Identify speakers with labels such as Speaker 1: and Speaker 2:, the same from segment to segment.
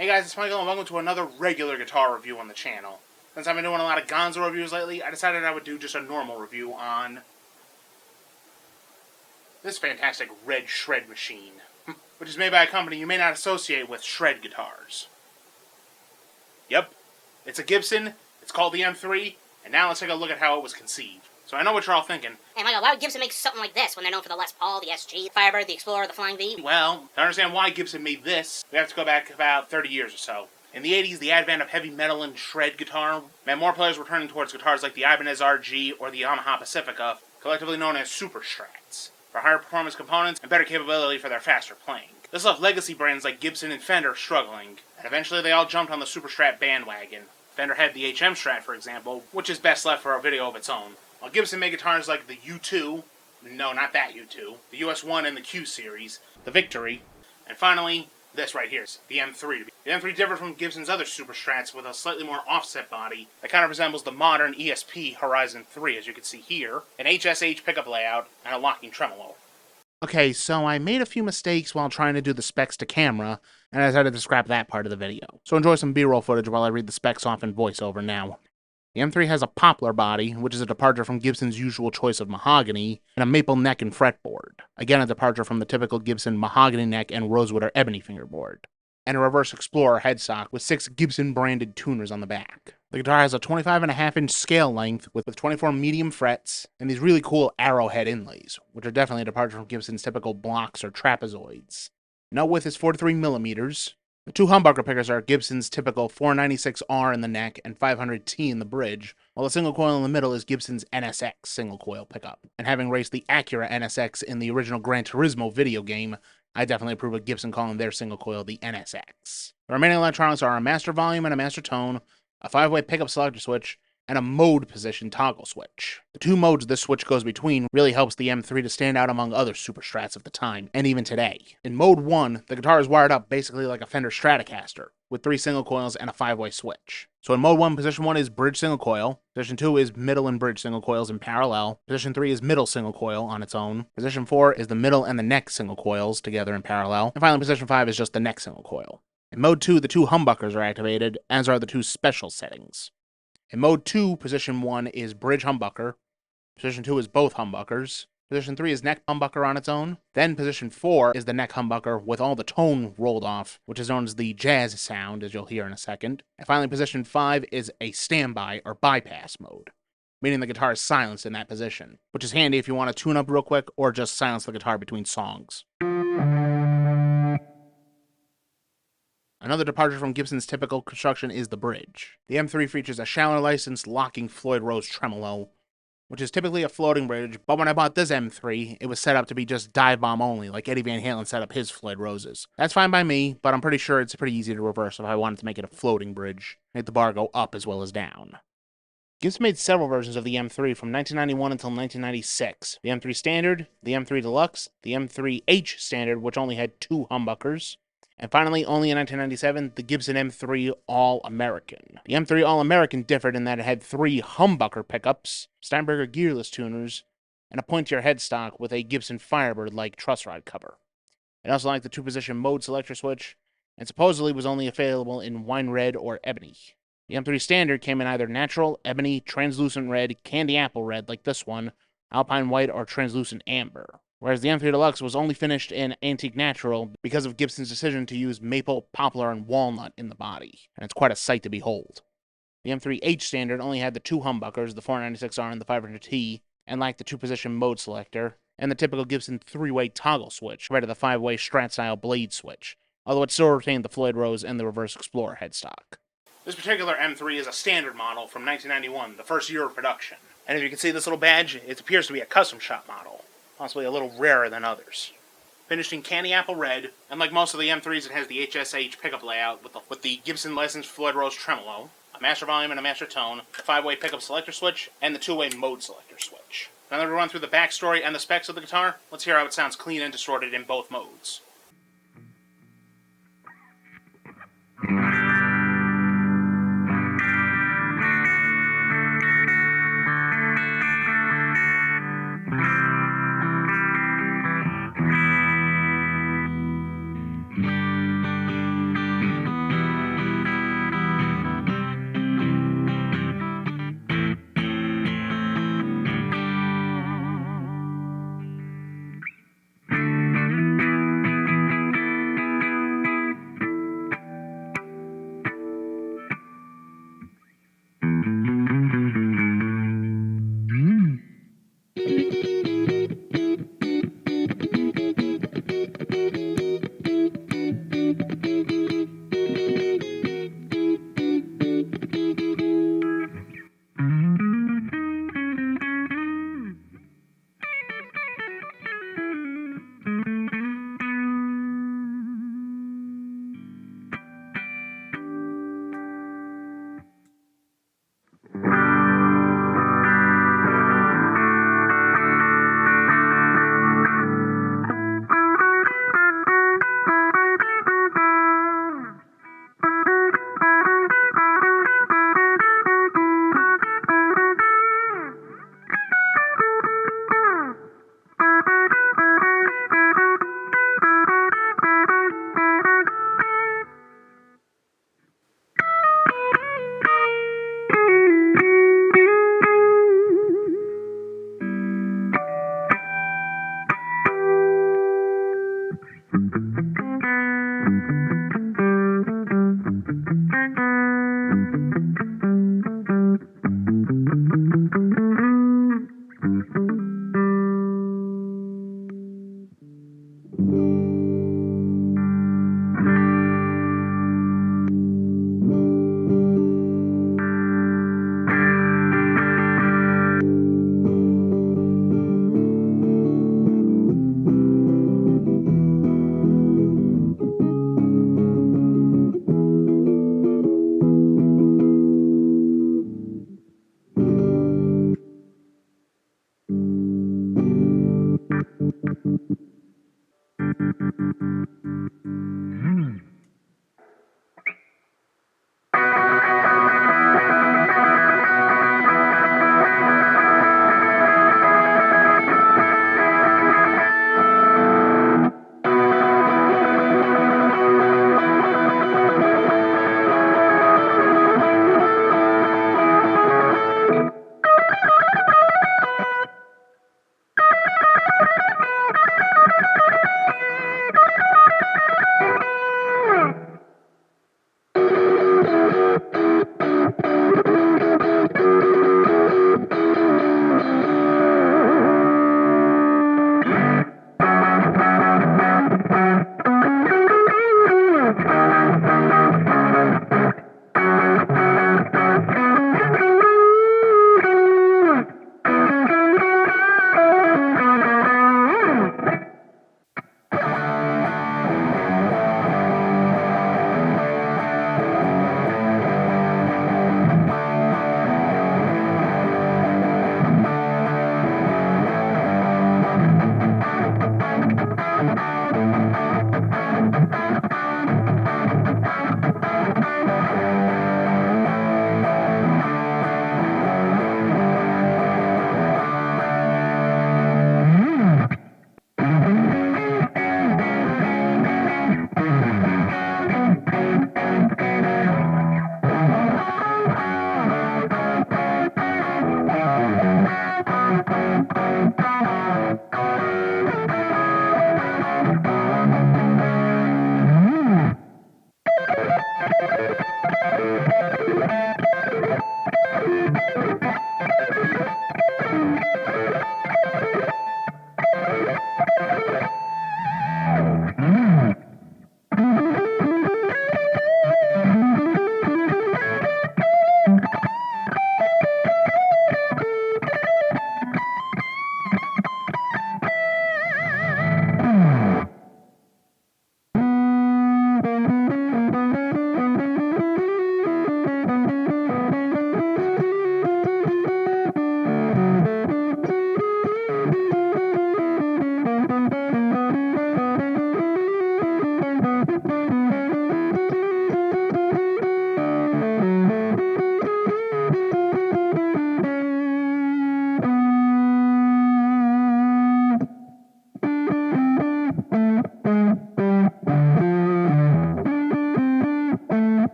Speaker 1: Hey guys, it's Michael and welcome to another regular guitar review on the channel. Since I've been doing a lot of Gonzo reviews lately, I decided I would do just a normal review on this fantastic red shred machine, which is made by a company you may not associate with shred guitars. Yep, it's a Gibson, it's called the M3, and now let's take a look at how it was conceived. So I know what you're all thinking.
Speaker 2: Hey Michael, why would Gibson make something like this when they're known for the Les Paul, the SG, the Firebird, the Explorer, the Flying V?
Speaker 1: Well, to understand why Gibson made this, we have to go back about 30 years or so. In the 80s, the advent of heavy metal and shred guitar meant more players were turning towards guitars like the Ibanez RG or the Yamaha Pacifica, collectively known as Super Strats, for higher performance components and better capability for their faster playing. This left legacy brands like Gibson and Fender struggling, and eventually they all jumped on the Super Strat bandwagon. Fender had the HM Strat, for example, which is best left for a video of its own, while Gibson made guitars like the U2, no, not that U2, the US1 and the Q series, the Victory, and finally, this right here, the M3. The M3 differed from Gibson's other Super Strats with a slightly more offset body that kind of resembles the modern ESP Horizon 3, as you can see here, an HSH pickup layout, and a locking tremolo. Okay, so I made a few mistakes while trying to do the specs to camera, and I decided to scrap that part of the video. So enjoy some B-roll footage while I read the specs off in voiceover now. The M3 has a poplar body, which is a departure from Gibson's usual choice of mahogany, and a maple neck and fretboard. Again, a departure from the typical Gibson mahogany neck and rosewood or ebony fingerboard. And a reverse Explorer headstock with 6 Gibson-branded tuners on the back. The guitar has a 25.5-inch scale length with 24 medium frets, and these really cool arrowhead inlays, which are definitely a departure from Gibson's typical blocks or trapezoids. Note width is 43 millimeters. The two humbucker pickers are Gibson's typical 496R in the neck and 500T in the bridge, while the single coil in the middle is Gibson's NSX single coil pickup. And having raced the Acura NSX in the original Gran Turismo video game, I definitely approve of Gibson calling their single coil the NSX. The remaining electronics are a master volume and a master tone, a 5-way pickup selector switch, and a mode position toggle switch. The two modes this switch goes between really helps the M3 to stand out among other Super Strats of the time, and even today. In mode 1, the guitar is wired up basically like a Fender Stratocaster, with 3 single coils and a 5-way switch. So in mode 1, position 1 is bridge single coil, position 2 is middle and bridge single coils in parallel, position 3 is middle single coil on its own, position 4 is the middle and the neck single coils together in parallel, and finally position 5 is just the neck single coil. In mode 2, the two humbuckers are activated, as are the two special settings. In mode 2, position 1 is bridge humbucker, position 2 is both humbuckers, position 3 is neck humbucker on its own, then position 4 is the neck humbucker with all the tone rolled off, which is known as the jazz sound, as you'll hear in a second, and finally position 5 is a standby or bypass mode, meaning the guitar is silenced in that position, which is handy if you want to tune up real quick or just silence the guitar between songs. Another departure from Gibson's typical construction is the bridge. The M3 features a Schaller licensed locking Floyd Rose tremolo, which is typically a floating bridge, but when I bought this M3, it was set up to be just dive bomb only, like Eddie Van Halen set up his Floyd Roses. That's fine by me, but I'm pretty sure it's pretty easy to reverse if I wanted to make it a floating bridge, make the bar go up as well as down. Gibson made several versions of the M3 from 1991 until 1996. The M3 Standard, the M3 Deluxe, the M3H Standard, which only had 2 humbuckers, and finally, only in 1997, the Gibson M3 All-American. The M3 All-American differed in that it had 3 humbucker pickups, Steinberger gearless tuners, and a pointier headstock with a Gibson Firebird-like truss rod cover. It also liked the 2-position mode selector switch, and supposedly was only available in wine red or ebony. The M3 Standard came in either natural, ebony, translucent red, candy apple red like this one, alpine white, or translucent amber. Whereas the M3 Deluxe was only finished in antique natural because of Gibson's decision to use maple, poplar, and walnut in the body, and it's quite a sight to behold. The M3H Standard only had the 2 humbuckers, the 496R and the 500T, and lacked the 2-position mode selector, and the typical Gibson 3-way toggle switch compared to the 5-way Strat-style blade switch, although it still retained the Floyd Rose and the reverse Explorer headstock. This particular M3 is a standard model from 1991, the first year of production, and as you can see this little badge, it appears to be a custom shop model, possibly a little rarer than others. Finished in candy apple red, and like most of the M3s, it has the HSH pickup layout with the Gibson licensed Floyd Rose tremolo, a master volume and a master tone, a 5-way pickup selector switch, and the 2-way mode selector switch. Now that we run through the backstory and the specs of the guitar, let's hear how it sounds clean and distorted in both modes.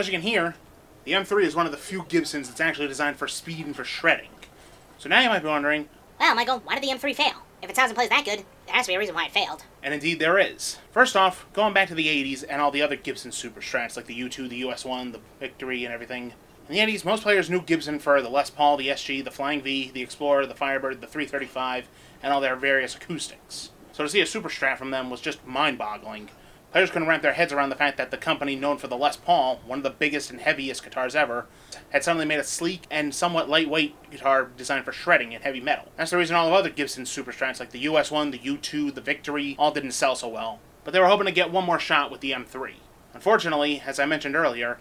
Speaker 1: as you can hear, the M3 is one of the few Gibsons that's actually designed for speed and for shredding. So now you might be wondering,
Speaker 2: well, Michael, why did the M3 fail? If it sounds and plays that good, there has to be a reason why it failed.
Speaker 1: and indeed there is. First off, going back to the 80s and all the other Gibson Super Strats, like the U2, the US1, the Victory, and everything. In the 80s, most players knew Gibson for the Les Paul, the SG, the Flying V, the Explorer, the Firebird, the 335, and all their various acoustics. So to see a Super Strat from them was just mind-boggling. Players couldn't wrap their heads around the fact that the company known for the Les Paul, one of the biggest and heaviest guitars ever, had suddenly made a sleek and somewhat lightweight guitar designed for shredding and heavy metal. That's the reason all of other Gibson Super Strats like the US1, the U2, the Victory, all didn't sell so well. But they were hoping to get one more shot with the M3. Unfortunately, as I mentioned earlier,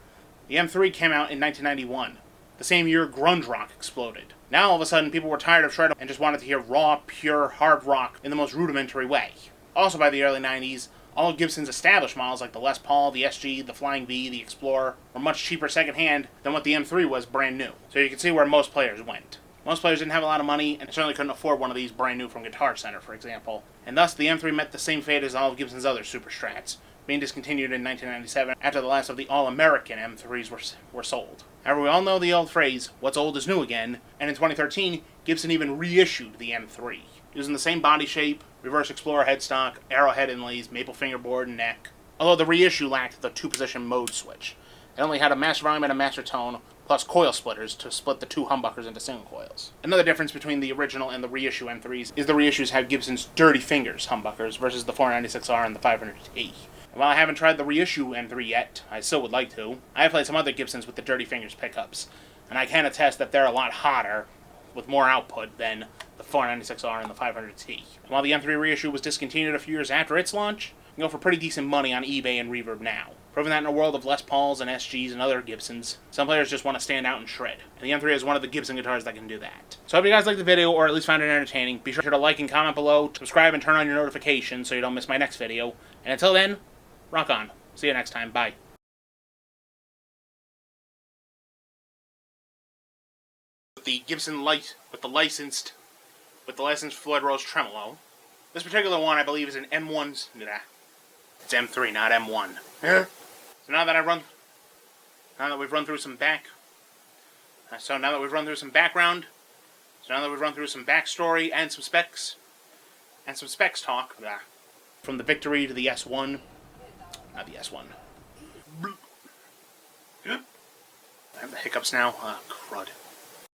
Speaker 1: the M3 came out in 1991, the same year grunge rock exploded. Now all of a sudden people were tired of shred and just wanted to hear raw, pure, hard rock in the most rudimentary way. Also by the early 90s, all of Gibson's established models like the Les Paul, the SG, the Flying V, the Explorer were much cheaper secondhand than what the M3 was brand new. So you can see where most players went. Most players didn't have a lot of money and certainly couldn't afford one of these brand new from Guitar Center, for example. And thus the M3 met the same fate as all of Gibson's other Super Strats, being discontinued in 1997 after the last of the all-American M3s were sold. However, we all know the old phrase, what's old is new again, and in 2013, Gibson even reissued the M3, using the same body shape, reverse Explorer headstock, arrowhead inlays, maple fingerboard, and neck. Although the reissue lacked the two-position mode switch. It only had a master volume and a master tone, plus coil splitters to split the two humbuckers into single coils. Another difference between the original and the reissue M3s is the reissues have Gibson's Dirty Fingers humbuckers versus the 496R and the 500T. And while I haven't tried the reissue M3 yet, I still would like to, I have played some other Gibsons with the Dirty Fingers pickups, and I can attest that they're a lot hotter, with more output than the 496R and the 500T. And while the M3 reissue was discontinued a few years after its launch, you can go for pretty decent money on eBay and Reverb now. Proving that in a world of Les Pauls and SGs and other Gibsons, some players just want to stand out and shred. And the M3 is one of the Gibson guitars that can do that. So I hope you guys liked the video, or at least found it entertaining. Be sure to like and comment below, subscribe and turn on your notifications so you don't miss my next video. And until then, rock on. See you next time. Bye. The Gibson Light with the licensed Floyd Rose tremolo. This particular one, I believe, is an M1's. It's M3, not M1. So now that we've run through some background, so now that we've run through some backstory and some specs talk, from the Victory to the S1, not the S1. I have the hiccups now. Ah, crud.